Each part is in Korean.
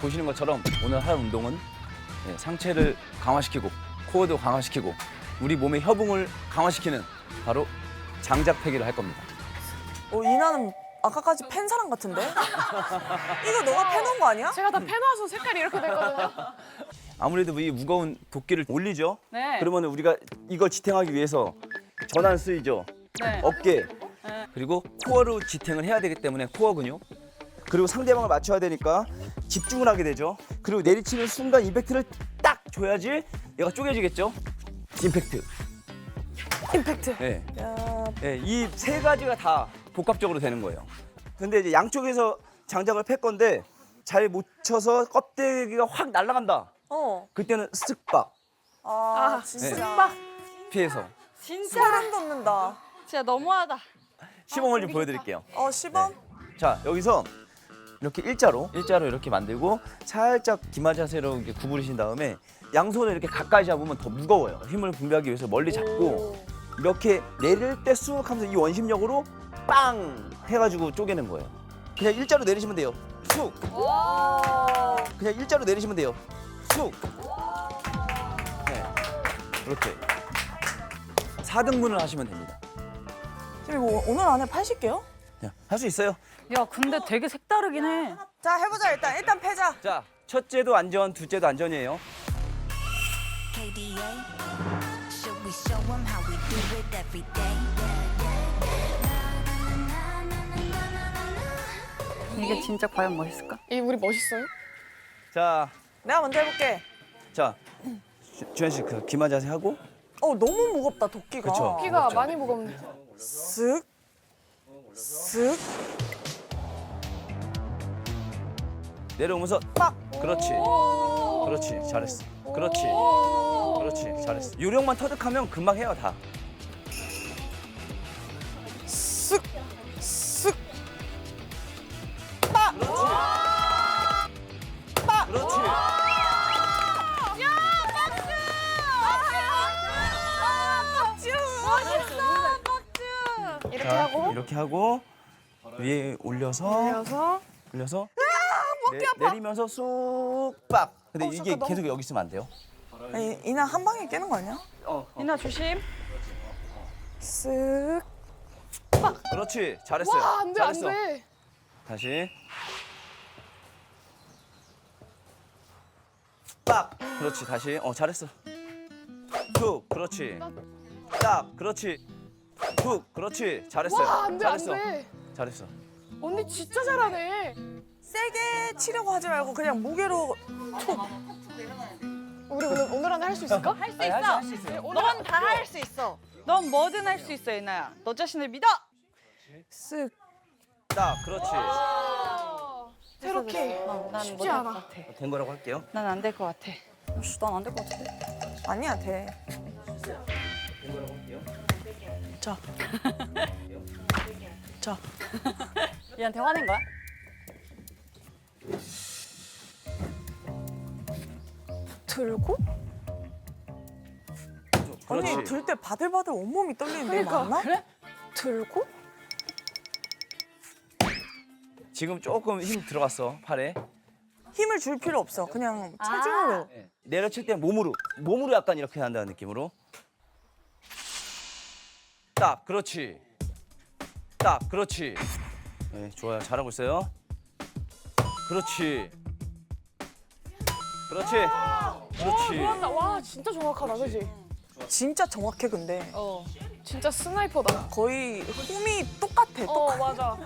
보시는 것처럼 오늘 할 운동은 상체를 강화시키고 코어도 강화시키고 우리 몸의 협응을 강화시키는 바로 장작패기를 할 겁니다. 이나는 아까까지 팬 사람 같은데? 이거 너가 패놓은 거 아니야? 제가 다 패놔서 색깔이 이렇게 됐거든요. 아무래도 이 무거운 도끼를 올리죠. 네. 그러면 우리가 이걸 지탱하기 위해서 전완 쓰이죠. 네. 어깨 그리고 코어로 지탱을 해야 되기 때문에 코어 근육 그리고 상대방을 맞춰야 되니까 집중을 하게 되죠. 그리고 내리치는 순간 임팩트를 딱 줘야지 얘가 쪼개지겠죠. 임팩트. 임팩트. 네. 야, 이 세 가지가 다 복합적으로 되는 거예요. 근데 이제 양쪽에서 장작을 팰 건데 잘 못 쳐서 껍데기가 확 날아간다. 그때는 쓱박 진짜. 피해서 진짜 소름 돋는다. 진짜 너무하다. 시범을 좀 보여드릴게요. 시범? 자, 여기서 이렇게 일자로 이렇게 만들고 살짝 기마 자세로 이렇게 구부리신 다음에 양손을 이렇게 가까이 잡으면 더 무거워요. 힘을 분배하기 위해서 멀리 잡고 이렇게 내릴 때 쑥 하면서 이 원심력으로 빵 해가지고 쪼개는 거예요. 그냥 일자로 내리시면 돼요. 쑥. 그냥 일자로 내리시면 돼요. 쑥. 네. 이렇게 4등분을 하시면 됩니다. 지금 이거 오늘 안에 80개요? 할 수 있어요. 야, 근데 되게 색다르긴 해. 자, 해보자 일단 패자. 자, 첫째도 안전, 둘째도 안전이에요. KDA, should we show 'em how we do it every day? 이게 진짜 과연 멋있을까? 이 우리 멋있어요? 자, 내가 먼저 해볼게. 자, 주현 씨 그 기마 자세 하고. 너무 무겁다 도끼가. 그쵸. 키가 무겁죠. 많이 무겁네. 쓱. 쓱. 내려오면서 빡. 그렇지. 그렇지. 잘했어. 그렇지. 그렇지. 잘했어. 요령만 터득하면 금방 해요, 다. 쓱. 쓱. 그렇지. 이렇게 자, 하고 이렇게 하고 위에 올려서 올려서 내리면서 쑥 빡. 근데 이게 잠깐, 계속 여기 있으면 안 돼요. 아니, 이나 한 방에 깨는 거 아니야? 이나 조심. 쓱. 그렇지. 잘했어요. 와, 안 돼, 안 잘했어. 돼. 다시. 빡. 그렇지. 다시. 잘했어. 툭. 그렇지. 딱. 그렇지. 툭. 그렇지. 잘했어요. 와, 안 돼, 안 잘했어. 돼. 잘했어. 언니 진짜 잘하네. 세게 치려고 하지 말고 그냥 무게로 우리 오늘 안에 할 수 있을까? 할 수 있어. 넌 다 할 수 있어. 넌 뭐든 할 수 있어, 이나야. 너 자신을 믿어. 쓱. 딱. 그렇지. 이렇게 난 쉽지 못할 않아. 것 같아. 된 거라고 할게요. 난 안 될 것 같아. 난 안 될 것 같은데. 아니야 돼. 자. 자. 얘한테 화낸 거야? 들고? 그렇지. 아니 들 때 바들바들 온몸이 떨리는데 그러니까, 맞나? 그래? 들고? 지금 조금 힘 들어갔어, 팔에. 힘을 줄 필요 없어. 그냥 체중으로. 내려칠 때 몸으로 약간 이렇게 한다는 느낌으로. 딱. 그렇지. 딱. 그렇지. 네, 좋아요. 잘하고 있어요. 그렇지. 그렇지. 그렇지. 좋았다. 와, 진짜 정확하다, 그지? 진짜 정확해 근데. 진짜 스나이퍼다. 거의 홈이 똑같아. 맞아.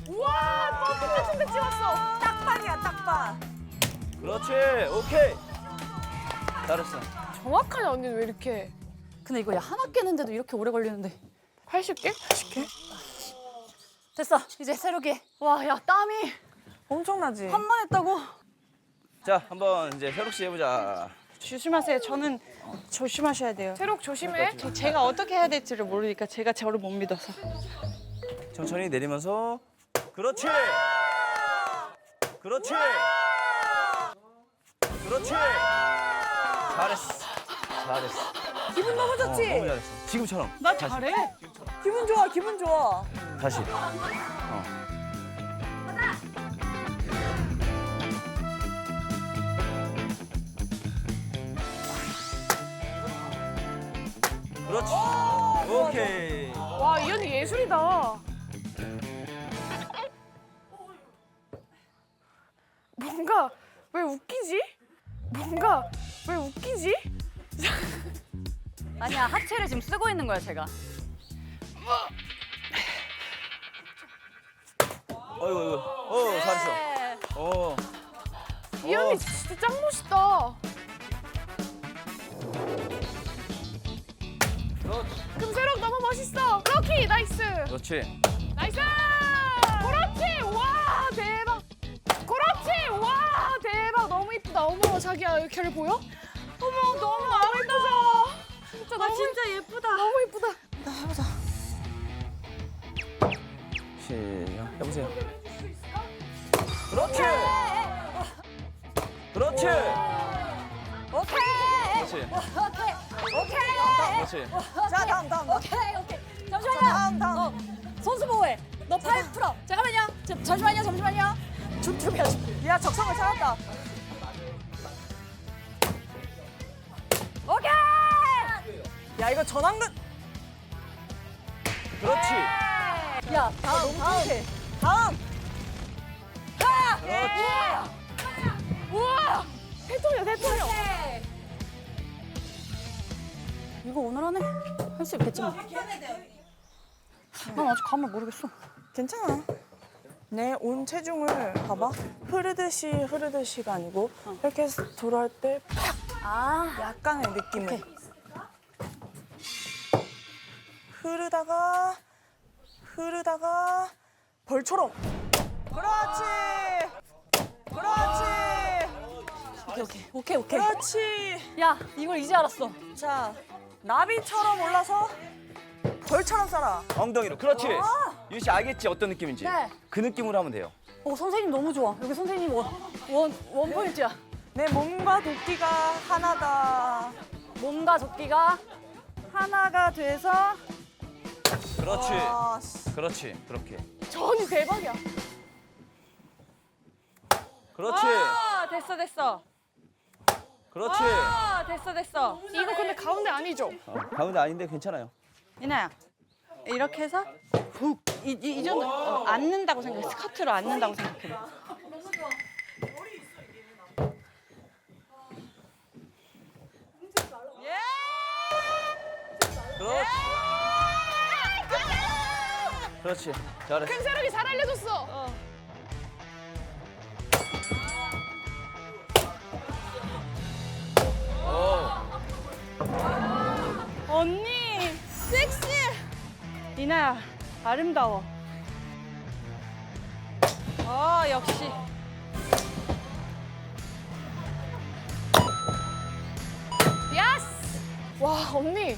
우와, 또 진짜 찍었어. 딱반이야 딱반. 그렇지. 오케이. 잘했어. 정확하네, 언니는 왜 이렇게. 근데 이거 하나 깨는데도 이렇게 오래 걸리는데. 80개? 80개? 됐어. 이제 새로게. 와, 야, 땀이 엄청나지? 한 번 했다고. 자, 한번 이제 새록 씨 해보자. 조심하세요. 저는 조심하셔야 돼요. 새록 조심해. 제가 어떻게 해야 될지를 모르니까 제가 저를 못 믿어서. 천천히 내리면서. 그렇지. 그렇지. 그렇지. 잘했어. 잘했어. 기분 너무 좋지? 너무 잘했어. 지금처럼. 나 잘해. 기분 좋아 기분 좋아. 다시. 그렇지. 오케이. 와, 이 언니 예술이다. 뭔가 왜 웃기지? 뭔가 왜 웃기지? 아니야, 하체를 지금 쓰고 있는 거야, 제가. 어이구, 잘했어. 이 언니 진짜 짱 멋있다. 금세록 너무 멋있어. 그렇기 나이스. 그렇지. 나이스. 그렇지. 와 대박. 그렇지. 와 대박. 너무 이쁘다. 어머 자기야 여기 걔를 보여? 어머 너무 아름다워. 진짜 너무 진짜 예쁘다. 너무 이쁘다. 시작. 해보세요. 그렇지. 그렇지. 오케이. 그렇지. 그렇지. 자 다음. 오케이. 잠시만요. 다음. 선수 보호해. 너 팔 풀어. 잠깐만요. 잠시만요. 줍줍이야. 야 적성을 찾았다. 오케이. 야 이거 전환근. 그렇지. 야, 다음. 다음. 우와 대통령. 이거 오늘 안에 할 수 있겠지 뭐. 난 아직 감을 모르겠어. 괜찮아. 내 온 체중을 봐봐. 흐르듯이가 아니고 이렇게 돌아올 때 아, 약간의 느낌을. 오케이. 흐르다가 벌처럼. 그렇지. 오케이. 그렇지. 야, 이걸 이제 알았어. 자, 나비처럼 올라서 벌처럼 쏴라. 엉덩이로. 그렇지. 유희 씨 알겠지 어떤 느낌인지. 네. 그 느낌으로 하면 돼요. 선생님 너무 좋아. 여기 선생님 원 포인트야. 내 몸과 도끼가 하나다. 몸과 조끼가 하나가 돼서 그렇지. 아, 씨. 그렇지. 그렇게. 저 언니 대박이야. 그렇지. 됐어. 그렇지. 됐어. 이거 근데 가운데 아니죠? 가운데 아닌데 괜찮아요. 이나야, 이렇게 해서 훅. 이 정도 앉는다고 생각해. 스커트로 앉는다고 생각해. 그렇지. 그렇지. 잘했어. 금세록이 잘 알려줬어. 언니, 섹시해. 이나야, 아름다워. 역시. 야스. 와 언니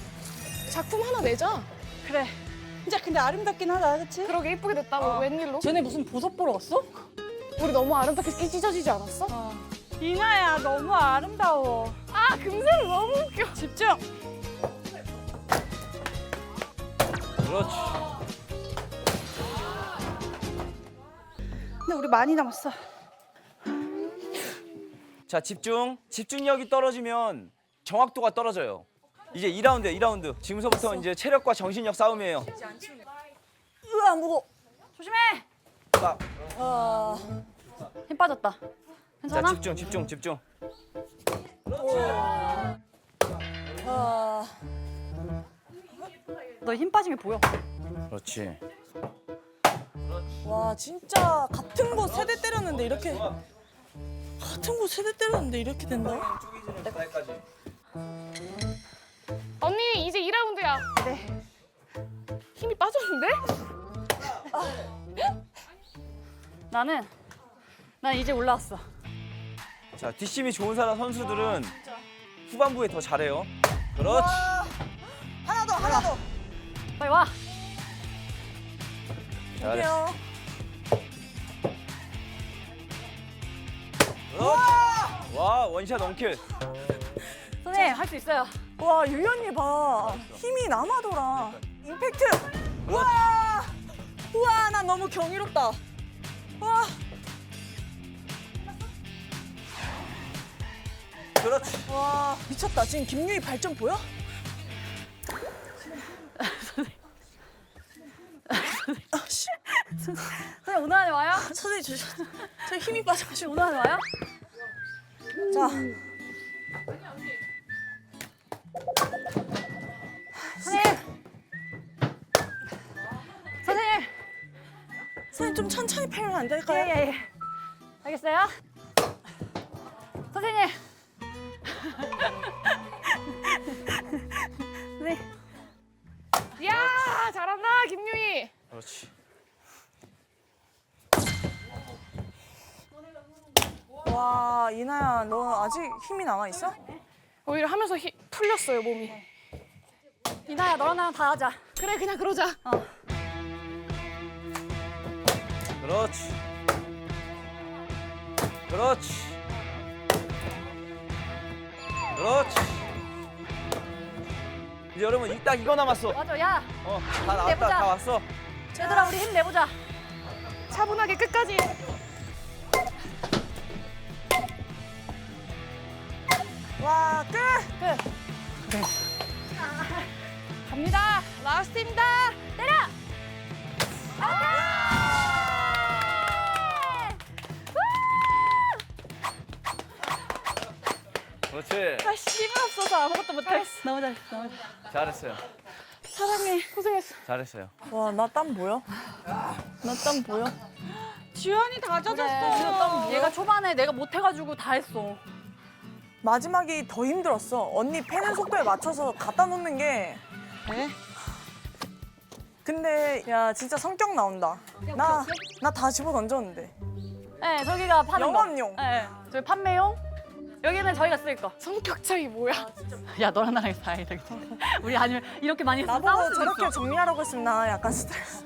작품 하나 내자. 그래. 진짜 근데 아름답긴 하다, 그치? 그러게 이쁘게 됐다. 웬일로? 쟤네 무슨 보석 보러 갔어? 우리 너무 아름답게 찢어지지 않았어? 이나야, 너무 아름다워. 아 금세록 너무 웃겨. 집중. 그렇지. 근데 우리 많이 남았어. 자, 집중. 집중력이 떨어지면 정확도가 떨어져요. 이제 2라운드예요, 2라운드. 지금서부터 이제 체력과 정신력 싸움이에요. 으아, 무거워. 조심해. 자, 힘 빠졌다. 자, 괜찮아? 집중. 너 힘 빠짐이 보여. 그렇지. 와, 진짜 같은 곳 세대 때렸는데 이렇게 된다. 언니 이제 2라운드야. 네. 힘이 빠졌는데? 난 이제 올라왔어. 자, 뒷심이 좋은 사람 선수들은 후반부에 더 잘해요. 그렇지. 하나 더. 빨리 와. 잘했어. 볼게요. 그렇지. 와, 원샷 원킬. 선생님, 할 수 있어요. 와, 유연이 봐. 힘이 남아돌아. 임팩트. 와! 우와, 나 너무 경이롭다. 와, 그렇지. 와, 미쳤다. 지금 김유희 발전 보여? 아, 씨. 선생님 오늘 안에 와요? 선생님, 저 힘이 빠져가지고. 오늘 안에 와요? 자, 선생님! 선생님! 선생님 좀 천천히 팔면 안 될까요? 예. 알겠어요? 선생님! 선생님! 야 잘한다 김유희. 그렇지. 와, 이나야, 너 아직 힘이 남아있어? 오히려 하면서 풀렸어요 몸이. 이나야 너랑 나랑 다 하자. 그래 그냥 그러자. 그렇지. 그렇지. 그렇지. 이제 여러분 딱 이거 남았어. 맞아, 야! 다 나왔다. 내보자. 다 왔어. 얘들아 우리 힘 내보자. 차분하게 끝까지. 와, 끝! 갑니다. 라스트입니다. 때려! 그렇지. 나 힘이 없어서 아무것도 못하겠어. 너무 잘했어, 너무 잘했어. 잘했어요. 사장님 고생했어. 잘했어요. 와, 나 땀 보여? 나 땀 보여? 주연이 다 젖었어. 얘가 초반에 내가 못해가지고 다 했어. 마지막이 더 힘들었어. 언니 패는 속도에 맞춰서 갖다 놓는 게. 네? 근데 야, 진짜 성격 나온다. 나 다 집어 던졌는데. 네, 저기가 파는 영업용. 거. 네, 저기 판매용. 여기는 저희가 쓸 거. 성격 차이 뭐야? 야, 너랑 나랑 다행이다. 우리 아니면 이렇게 많이 해서 나보고 싸울 수도 저렇게 있어. 정리하라고 했으면 나 약간 스트레스.